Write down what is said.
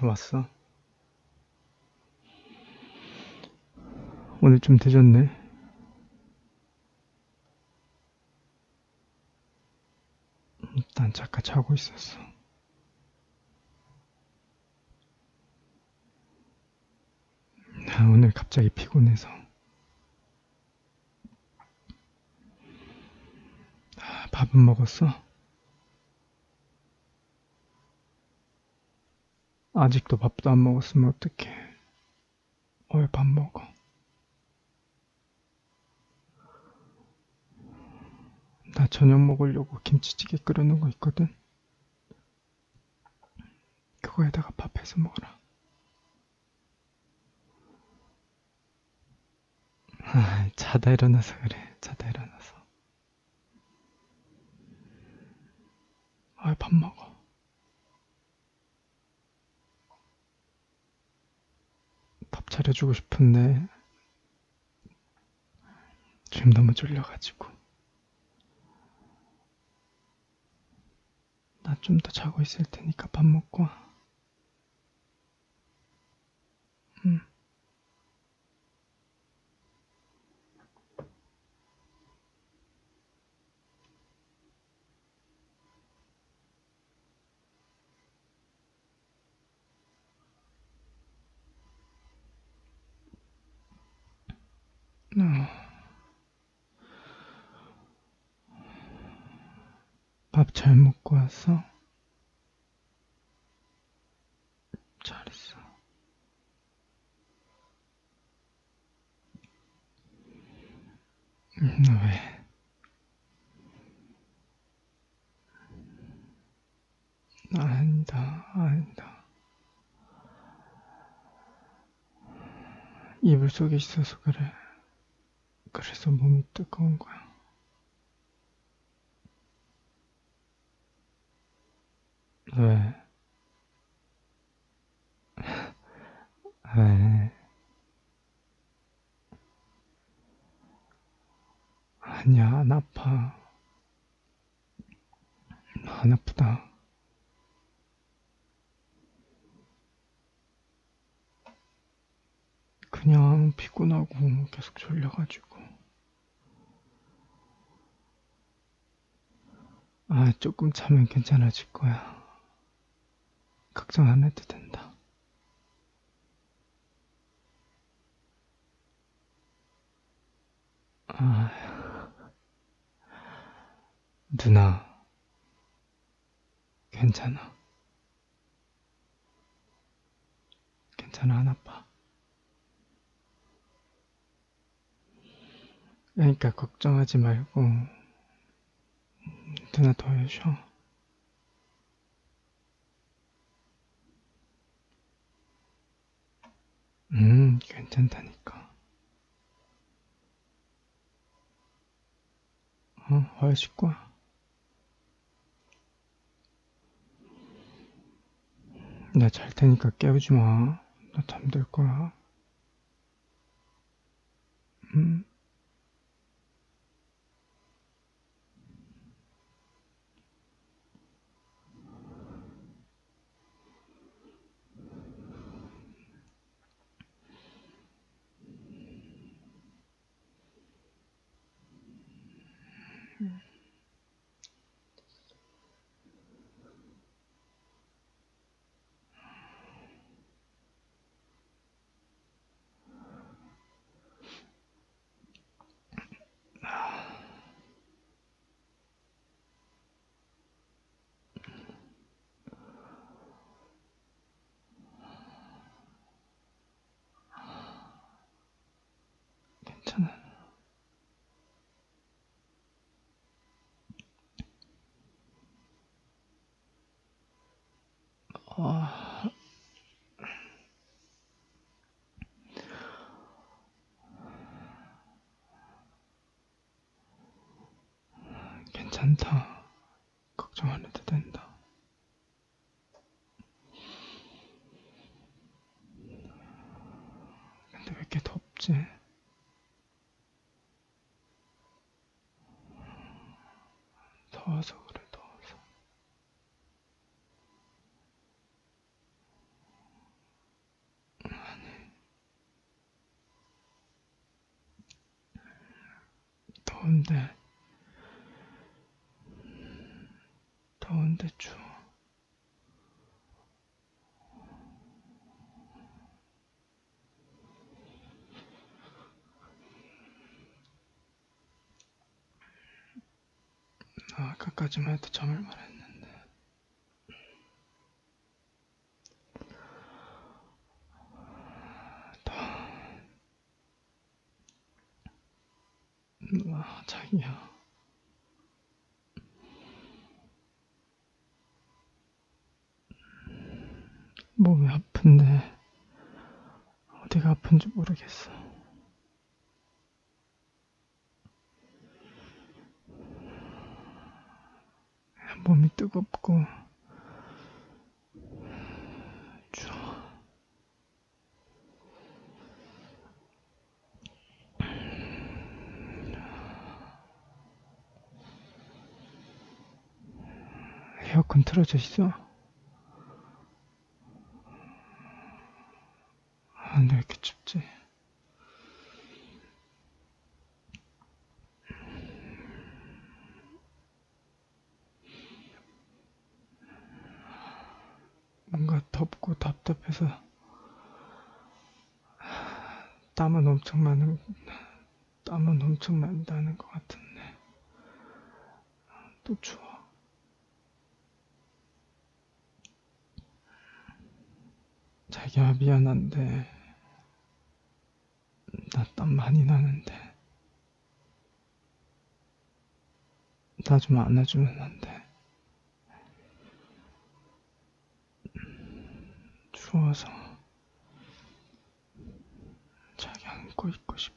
왔어. 오늘 좀 늦었네. 난 잠깐 자고 있었어. 나 오늘 갑자기 피곤해서. 밥은 먹었어? 아직도 밥도 안 먹었으면 어떡해. 왜 밥 먹어? 나 저녁 먹으려고 김치찌개 끓여놓은 거 있거든? 그거에다가 밥 해서 먹어라. 자다 일어나서 그래. 자다 일어나서. 왜 밥 먹어? 밥 차려주고 싶은데 지금 너무 졸려가지고. 나 좀 더 자고 있을 테니까 밥 먹고 와. 응. 밥 잘 먹고 왔어? 잘했어. 왜? 아니다, 아니다. 이불 속에 있어서 그래. 그래서 몸이 뜨거운 거야. 왜? 왜? 아니야, 안 아파. 안 아프다. 그냥 피곤하고 계속 졸려가지고. 조금 자면 괜찮아질 거야. 걱정 안 해도 된다. 아, 누나, 괜찮아. 괜찮아, 안 아파. 그러니까 걱정하지 말고, 누나 더 쉬어. 괜찮다니까. 훨씬 거야. 나 잘 테니까 깨우지 마. 나 잠들 거야. 음, 괜찮아. 아, 괜찮다. 걱정 안 해도 된다. 근데 왜 이렇게 덥지? 더워서 그래, 더워서. 더운데 추워. 아까까지만 해도 참을만 했는데. 자기야. 몸이 아픈데 어디가 아픈지 모르겠어. 몸이 뜨겁고 추워. 에어컨 틀어져 있어? 왜 이렇게 춥지? 뭔가 덥고 답답해서 땀은 엄청 난다는 것 같은데 또 추워. 자기야 미안한데 나 땀 많이 나는데 나 좀 안아주면 안 돼? 추워서 자기 안고 있고 싶어.